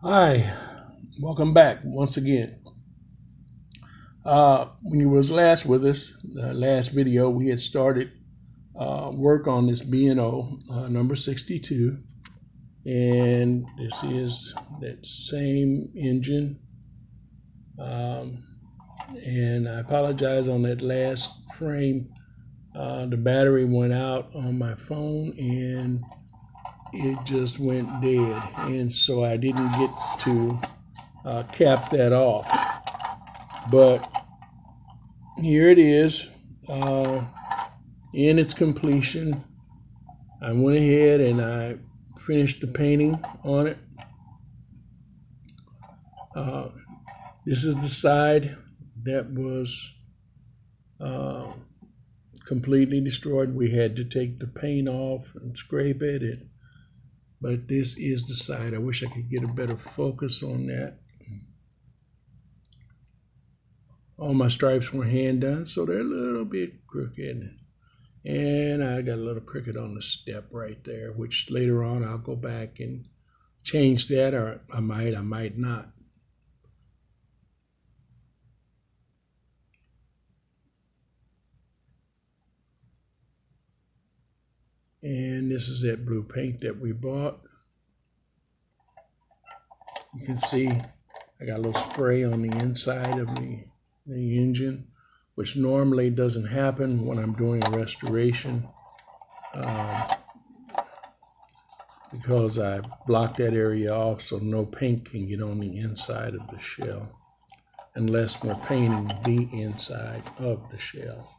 Hi, welcome back once again. When you was last with us, last video, we had started work on this B&O number 62, and this is that same engine. And I apologize on that last frame. The battery went out on my phone and it just went dead, and so I didn't get to cap that off. But here it is in its completion. I went ahead and I finished the painting on it. This is the side that was completely destroyed. We had to take the paint off and scrape it, but this is the side. I wish I could get a better focus on that. All my stripes were hand done, so they're a little bit crooked. And I got a little crooked on the step right there, which later on I'll go back and change that, or I might not. And this is that blue paint that we bought. You can see I got a little spray on the inside of the engine, which normally doesn't happen when I'm doing a restoration, because I blocked that area off so no paint can get on the inside of the shell unless we're painting the inside of the shell.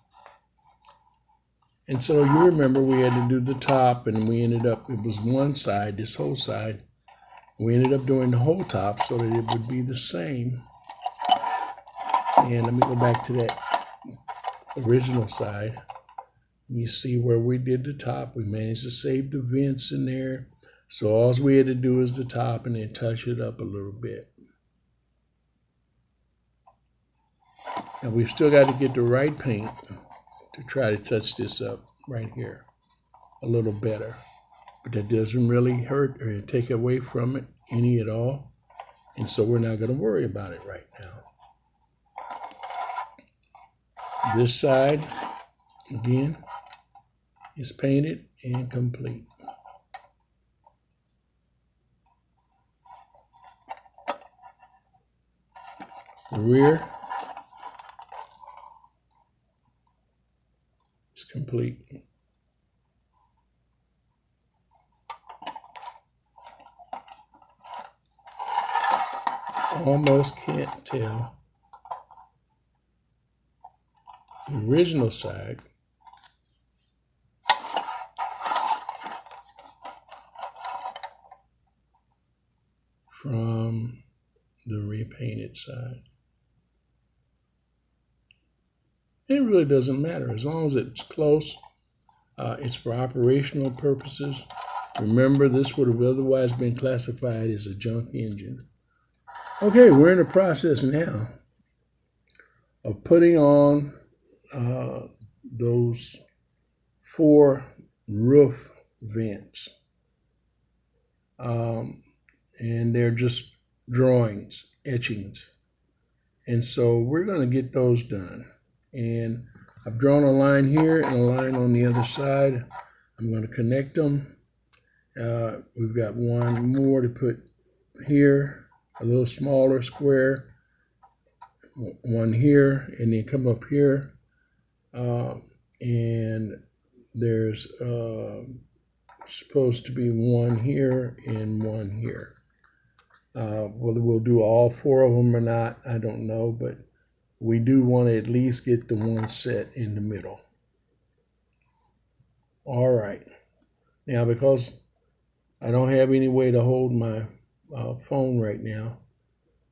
And so you remember we had to do the top, and we ended up, it was one side, this whole side. We ended up doing the whole top so that it would be the same. And let me go back to that original side. You see where we did the top. We managed to save the vents in there. So all we had to do is the top and then touch it up a little bit. And we've still got to get the right paint to try to touch this up right here a little better. But that doesn't really hurt or take away from it any at all. And so we're not going to worry about it right now. This side, again, is painted and complete. The rear is complete. Almost can't tell the original side from the repainted side. It really doesn't matter as long as it's close. It's for operational purposes. Remember, this would have otherwise been classified as a junk engine. Okay, we're in the process now of putting on those 4 roof vents. And they're just drawings, etchings. And so we're going to get those done. And I've drawn a line here and a line on the other side. I'm going to connect them. We've got one more to put here, a little smaller square, one here, and then come up here. And there's supposed to be one here and one here. Whether we'll do all 4 of them or not, I don't know, but we do want to at least get the one set in the middle. All right. Now, because I don't have any way to hold my phone right now,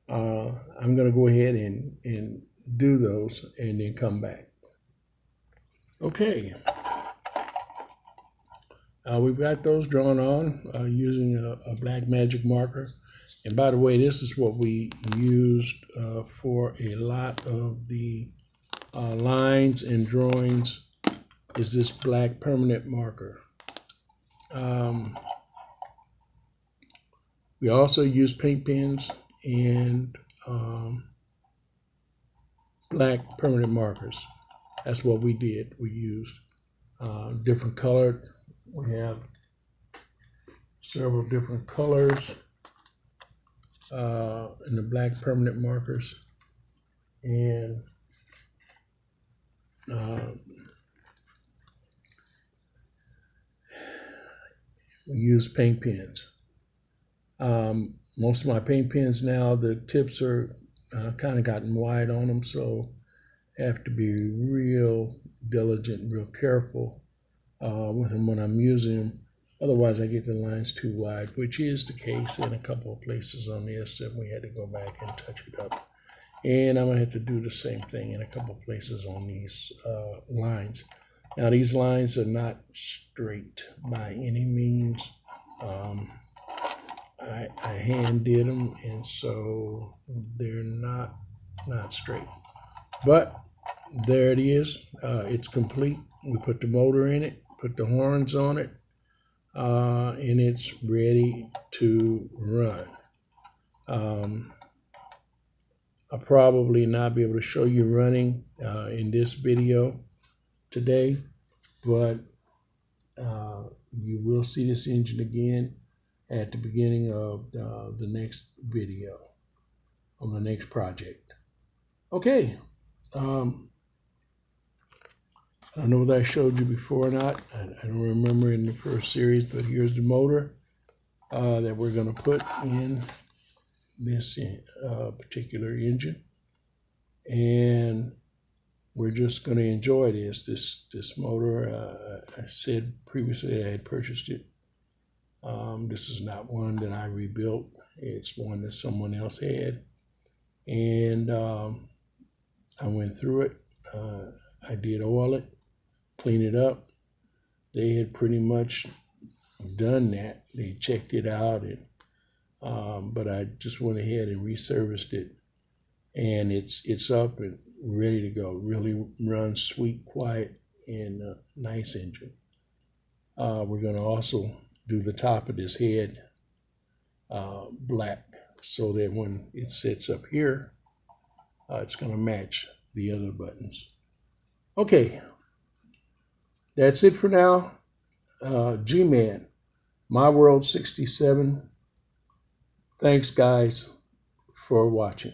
I'm going to go ahead and do those and then come back. Okay. We've got those drawn on using a black magic marker. And by the way, this is what we used for a lot of the lines and drawings, is this black permanent marker. We also use paint pens and black permanent markers. That's what we did. We used different colored. We have several different colors in the black permanent markers, and we use paint pens. Most of my paint pens now, the tips are kind of gotten wide on them, so I have to be real diligent, real careful with them when I'm using them. Otherwise, I get the lines too wide, which is the case in a couple of places on this, and we had to go back and touch it up. And I'm going to have to do the same thing in a couple of places on these lines. Now, these lines are not straight by any means. I hand did them, and so they're not straight. But there it is. It's complete. We put the motor in it, put the horns on it, and it's ready to run. I'll probably not be able to show you running in this video today, but you will see this engine again at the beginning of the next video on the next project. Okay. I don't know whether I showed you before or not. I don't remember in the first series, but here's the motor that we're going to put in this particular engine, and we're just going to enjoy this motor. I said previously I had purchased it. This is not one that I rebuilt. It's one that someone else had, and I went through it. I did oil it, clean it up. They had pretty much done that. They checked it out, and but I just went ahead and reserviced it, and it's up and ready to go. Really runs sweet, quiet, and nice engine. We're going to also do the top of this head black, so that when it sits up here, it's going to match the other buttons. Okay, that's it for now. G-Man, My World 67. Thanks, guys, for watching.